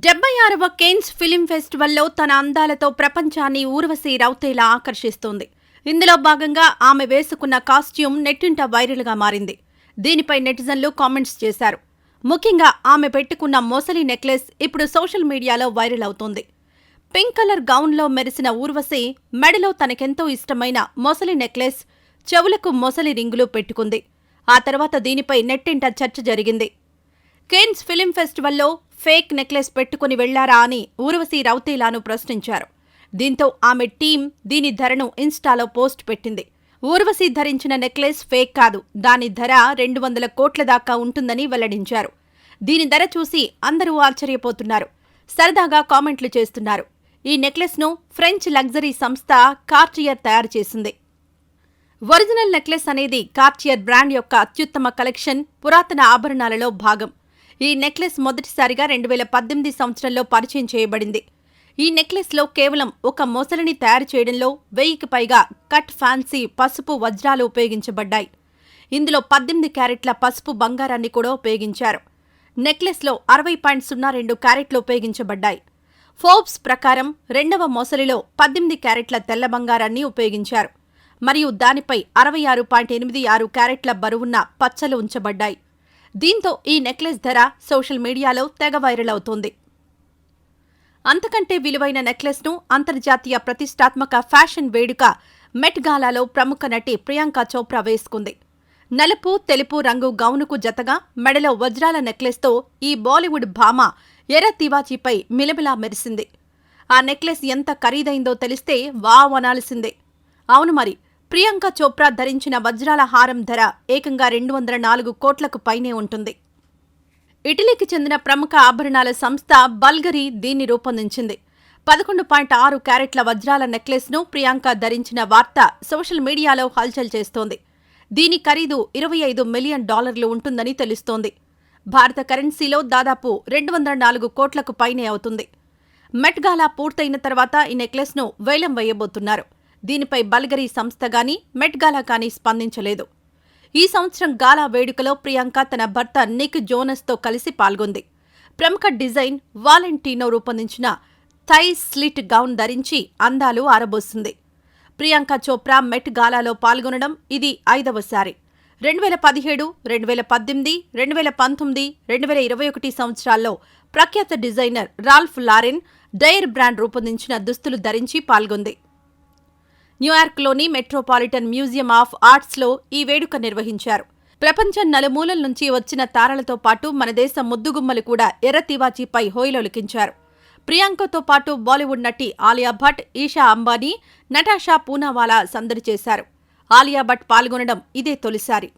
76వ Cannes film ఫెస్టివల్లో తన అందాలతో ప్రపంచాన్ని ఊర్వశి రౌతేలా ఆకర్షిస్తోంది. ఇందులో భాగంగా ఆమె వేసుకున్న కాస్ట్యూమ్ నెట్టింట వైరల్గా మారింది. దీనిపై నెటిజన్లు కామెంట్స్ చేశారు. ముఖ్యంగా ఆమె పెట్టుకున్న మొసలి నెక్లెస్ ఇప్పుడు సోషల్ మీడియాలో వైరల్ అవుతోంది. పింక్ కలర్ గౌన్లో మెరిసిన ఊర్వశి మెడలో తనకెంతో ఇష్టమైన మొసలి నెక్లెస్, చెవులకు మొసలి రింగులు పెట్టుకుంది. ఆ తర్వాత దీనిపై నెట్టింట చర్చ జరిగింది. కేన్స్ ఫిలిం ఫెస్టివల్లో ఫేక్ నెక్లెస్ పెట్టుకుని వెళ్లారా అని ఊర్వశి రౌతేలాను ప్రశ్నించారు. దీంతో ఆమె టీం దీని ధరను ఇన్స్టాలో పోస్ట్ పెట్టింది. ఊర్వశి ధరించిన నెక్లెస్ ఫేక్ కాదు, దాని ధర 200 కోట్ల దాకా ఉంటుందని వెల్లడించారు. దీని ధర చూసి అందరూ ఆశ్చర్యపోతున్నారు, సరదాగా కామెంట్లు చేస్తున్నారు. ఈ నెక్లెస్ను ఫ్రెంచ్ లగ్జరీ సంస్థ కార్టియర్ తయారు చేసింది. ఒరిజినల్ నెక్లెస్ అనేది కార్టియర్ బ్రాండ్ యొక్క అత్యుత్తమ కలెక్షన్, పురాతన ఆభరణాలలో భాగం. ఈ నెక్లెస్ మొదటిసారిగా 2018 సంవత్సరంలో పరిచయం చేయబడింది. ఈ నెక్లెస్లో కేవలం ఒక మొసలిని తయారు చేయడంలో 1000కి పైగా కట్ ఫ్యాన్సీ పసుపు వజ్రాలు ఉపయోగించబడ్డాయి. ఇందులో 18 క్యారెట్ల పసుపు బంగారాన్ని కూడా ఉపయోగించారు. నెక్లెస్లో 60.02 క్యారెట్లు ఉపయోగించబడ్డాయి. ఫోర్బ్స్ ప్రకారం 2వ మొసలిలో 18 క్యారెట్ల తెల్ల బంగారాన్ని ఉపయోగించారు మరియు దానిపై 66.86 క్యారెట్ల బరువున్న పచ్చలు ఉంచబడ్డాయి. దీంతో ఈ నెక్లెస్ ధర సోషల్ మీడియాలో తెగ వైరల్ అవుతోంది. అంతకంటే విలువైన నెక్లెస్ను అంతర్జాతీయ ప్రతిష్టాత్మక ఫ్యాషన్ వేడుక మెట్ గాలాలో ప్రముఖ నటి ప్రియాంక చోప్రా వేసుకుంది. నలుపు, తెలుపు రంగు గౌనుకు జతగా మెడలో వజ్రాల నెక్లెస్తో ఈ బాలీవుడ్ భామ ఎర్ర తివాచీపై మిలమిలా మెరిసింది. ఆ నెక్లెస్ ఎంత ఖరీదైందో తెలిస్తే వావ్ అనాల్సిందే. అవును మరి, ప్రియాంక చోప్రా ధరించిన వజ్రాల హారం ధర ఏకంగా 204 కోట్లకు పైనే ఉంటుంది. ఇటలీకి చెందిన ప్రముఖ ఆభరణాల సంస్థ బల్గరీ దీన్ని రూపొందించింది. 11.6 క్యారెట్ల వజ్రాల నెక్లెస్ను ప్రియాంక ధరించిన వార్త సోషల్ మీడియాలో హల్చల్ చేస్తోంది. దీని ఖరీదు $25 మిలియన్ ఉంటుందని తెలుస్తోంది. భారత కరెన్సీలో దాదాపు 204 కోట్లకు పైనే అవుతుంది. మెట్ గాలా పూర్తయిన తర్వాత ఈ నెక్లెస్ను వేలం వేయబోతున్నారు. దీనిపై బల్గరీ సంస్థ గానీ మెట్ గాలా కానీ స్పందించలేదు. ఈ సంవత్సరం గాలా వేడుకలో ప్రియాంక తన భర్త నిక్ జోనస్తో కలిసి పాల్గొంది. ప్రముఖ డిజైన్ వాలెంటీనో రూపొందించిన థై స్లిట్ గౌన్ ధరించి అందాలు ఆరబోసింది. ప్రియాంక చోప్రా మెట్ గాలాలో పాల్గొనడం ఇది 5వసారి. 2017, 2018, 2019, 2021 సంవత్సరాల్లో ప్రఖ్యాత డిజైనర్ రాల్ఫ్ లారెన్ డైర్ బ్రాండ్ రూపొందించిన దుస్తులు ధరించి పాల్గొంది. న్యూయార్క్లోని మెట్రోపాలిటన్ మ్యూజియం ఆఫ్ ఆర్ట్స్లో ఈ వేడుక నిర్వహించారు. ప్రపంచం నలుమూలల నుంచి వచ్చిన తారలతో పాటు మన దేశ ముద్దుగుమ్మలు కూడా ఎర్ర తివాచీపై హోయలొలికించారు. ప్రియాంకతో పాటు బాలీవుడ్ నటి ఆలియా భట్, ఈషా అంబానీ, నటాషా పూనావాలా సందడి చేశారు. ఆలియా భట్ పాల్గొనడం ఇదే తొలిసారి.